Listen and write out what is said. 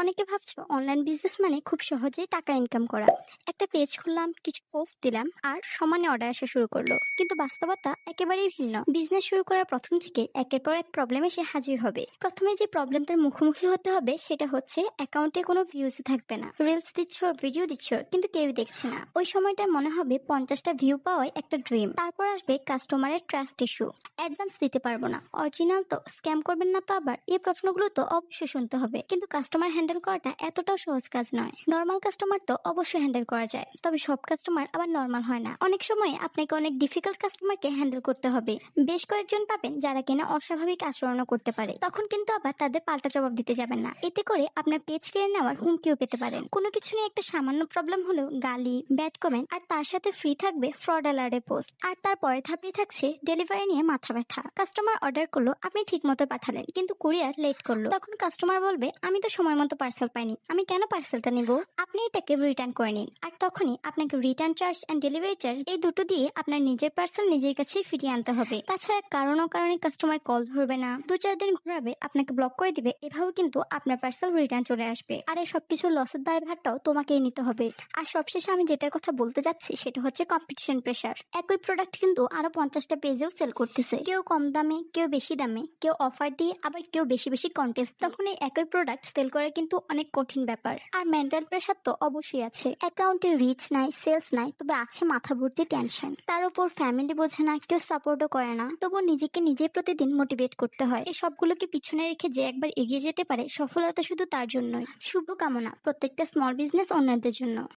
অনেকে ভাবছো online business মানে খুব সহজেই টাকা ইনকাম করা। একটা পেজ খুললাম, কিছু পোস্ট দিলাম আর সমানে অর্ডার আসা শুরু করলো। কিন্তু বাস্তবতা একেবারেই ভিন্ন। বিজনেস শুরু করার প্রথম থেকে একের পর এক প্রবলেম এসে হাজির হবে। প্রথমে যে প্রবলেমটার মুখোমুখি হতে হবে সেটা হচ্ছে অ্যাকাউন্টে কোনো ভিউজ থাকবে না। রিলস দিচ্ছ, ভিডিও দিচ্ছ, কিন্তু কেউই দেখছে না। ওই সময়টা মনে হবে 50টা ভিউ পাওয়াই একটা ড্রিম। তারপর আসবে কাস্টমারের ট্রাস্ট ইস্যু। অ্যাডভান্স দিতে পারবো না, অরিজিনাল তো, স্ক্যাম করবেন না তো আবার, এই প্রশ্নগুলো তো অবশ্যই শুনতে হবে। কিন্তু কাস্টমার হ্যান্ডেল করাটা এতটাও সহজ কাজ নয়। নর্মাল কাস্টমার তো অবশ্যই হ্যান্ডেল করা যায়, তবে সব কাস্টমার আবার নর্মাল হয় না। অনেক সময় আপনাকে অনেক ডিফিকাল্ট কাস্টমারকে হ্যান্ডেল করতে হবে। বেশ কয়েকজন পাবেন যারা কিনা অস্বাভাবিক আচরণও করতে পারে। তখন কিন্তু আবার তাদের পাল্টা জবাব দিতে যাবেন না, এতে করে আপনার পেজ কেড়ে নেওয়ার হুমকিও পেতে পারেন। কোনো কিছু নিয়ে একটা সামান্য প্রবলেম হলেও গালি, ব্যাড কমেন্ট আর তার সাথে ফ্রি থাকবে ফ্রড অ্যালার্টে পোস্ট। আর তারপরে ধাপেই থাকছে ডেলিভারি নিয়ে মাথা ব্যথা। কাস্টমার অর্ডার করলো, আপনি ঠিক মতো পাঠালেন, কিন্তু কুরিয়ার লেট করলো। তখন কাস্টমার বলবে আমি তো সময় মতো পার্সেল পাইনি, আমি কেন পার্সেলটা নিব? আপনি এটাকে রিটার্ন করে নিন। আর তখনই আপনাকে return charge and delivery charge এই দুটো দিয়ে আপনার নিজের পার্সেল নিজের কাছেই ফিরিয়ে আনতে হবে। তাছাড়া কারণে কাস্টমার কল ধরবে না, 2-4 দিন ঘোরাবে, আপনাকে ব্লক করে দিবে। এভাবে কিন্তু আপনার পার্সেল রিটার্ন চলে আসবে। আর এই সবকিছু লসের দায়ভারটাও তোমাকেই নিতে হবে। আর সবশেষে আমি যেটার কথা বলতে যাচ্ছি সেটা হচ্ছে কম্পিটিশন প্রেসার। একই প্রোডাক্ট কিন্তু আরো 50টা পেজেও সেল করতেছে, কেউ কম দামে, কেউ বেশি দামে, কেউ অফার দিয়ে, আবার কেউ বেশি বেশি কন্টেস্ট। তখন এই একই প্রোডাক্ট সেল করা কিন্তু অনেক কঠিন ব্যাপার। আর মেন্টাল প্রেসার তো অবশ্যই আছে। অ্যাকাউন্টে রিচ নাই, সেলস নাই, তবে আছে মাথা ভর্তি টেনশন। তার উপর ফ্যামিলি বোঝে না, কেউ সাপোর্টও করে না, তবু নিজেকে নিজে প্রতিদিন মোটিভেট করতে হয়। এই সবগুলোকে পিছনে রেখে যে একবার এগিয়ে যেতে পারে, সফলতা শুধু তার জন্যই। শুভকামনা প্রত্যেকটা স্মল বিজনেস ওনারদের জন্য।